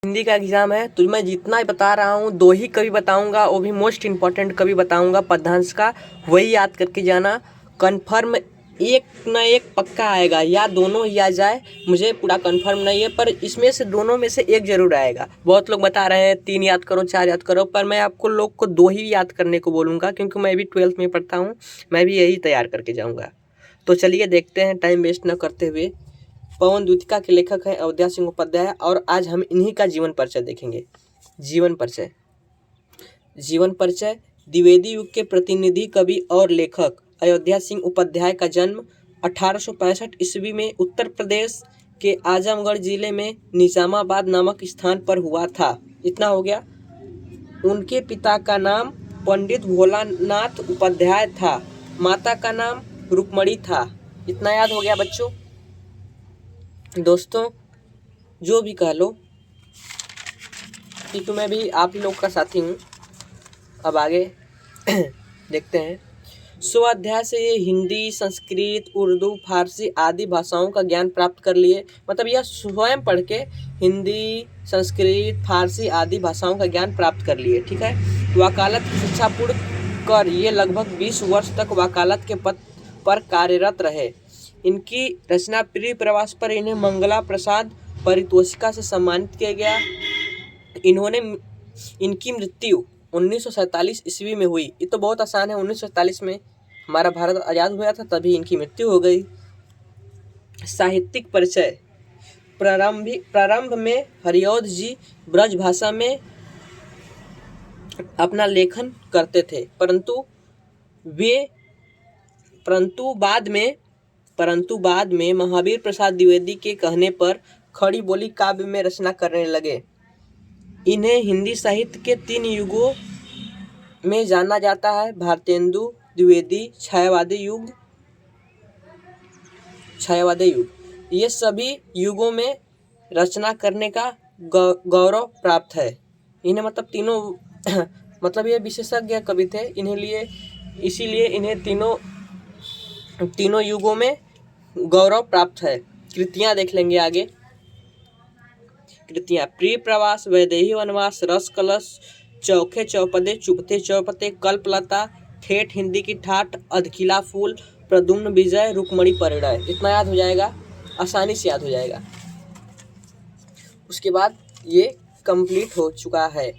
हिंदी का एग्जाम है तो मैं जितना बता रहा हूँ 2 ही कवि बताऊंगा, वो भी मोस्ट इम्पॉर्टेंट कवि बताऊंगा पद्यांश का, वही याद करके जाना। कंफर्म एक ना एक पक्का आएगा, या दोनों ही आ जाए, मुझे पूरा कंफर्म नहीं है, पर इसमें से दोनों में से एक जरूर आएगा। बहुत लोग बता रहे हैं 3 याद करो 4 याद करो, पर मैं आपको लोग को 2 ही याद करने को बोलूँगा, क्योंकि मैं भी 12th में पढ़ता हूँ, मैं भी यही तैयार करके जाऊँगा। तो चलिए देखते हैं टाइम वेस्ट न करते हुए। पवन द्वितिका के लेखक हैं अयोध्या सिंह उपाध्याय, और आज हम इन्हीं का जीवन परिचय देखेंगे। जीवन परिचय। द्विवेदी युग के प्रतिनिधि कवि और लेखक अयोध्या सिंह उपाध्याय का जन्म 1865 ईस्वी में उत्तर प्रदेश के आजमगढ़ जिले में निजामाबाद नामक स्थान पर हुआ था। इतना हो गया। उनके पिता का नाम पंडित भोलानाथ उपाध्याय था, माता का नाम रुक्मणी था। इतना याद हो गया बच्चों। दोस्तों जो भी कह लो, क्योंकि मैं भी आप ही लोग का साथी हूँ। अब आगे देखते हैं। स्वाध्याय से ये हिंदी, संस्कृत, उर्दू, फारसी आदि भाषाओं का ज्ञान प्राप्त कर लिए। मतलब यह स्वयं पढ़ के हिंदी, संस्कृत, फारसी आदि भाषाओं का ज्ञान प्राप्त कर लिए। ठीक है। वकालत की शिक्षा पूर्ण कर ये लगभग 20 वर्ष तक वकालत के पद पर कार्यरत रहे। इनकी रचना प्रिय प्रवास पर इन्हें मंगला प्रसाद पारितोषिका से सम्मानित किया गया। इनकी मृत्यु 1947 ईस्वी में हुई। ये तो बहुत आसान है, 1947 में हमारा भारत आज़ाद हुआ था, तभी इनकी मृत्यु हो गई। साहित्यिक परिचय। प्रारंभ में हरिऔध जी ब्रज भाषा में अपना लेखन करते थे, परंतु बाद में महावीर प्रसाद द्विवेदी के कहने पर खड़ी बोली काव्य में रचना करने लगे। इन्हें हिंदी साहित्य के 3 युगों में जाना जाता है: भारतेंदु, द्विवेदी, छायावादी युग। ये सभी युगों में रचना करने का गौरव प्राप्त है इन्हें। मतलब तीनों मतलब ये विशेषज्ञ कवि थे, इसीलिए इन्हें तीनों युगों में गौरव प्राप्त है। कृतियाँ देख लेंगे आगे। कृतियाँ: प्रिय प्रवास, वैदेही वनवास, रस कलश, चौखे चौपदे, चुपते चौपते, कल्पलता, ठेठ हिंदी की ठाठ, अधकिला फूल, प्रद्युम्न विजय, रुक्मणी परिणय। इतना याद हो जाएगा, आसानी से याद हो जाएगा। उसके बाद ये कंप्लीट हो चुका है।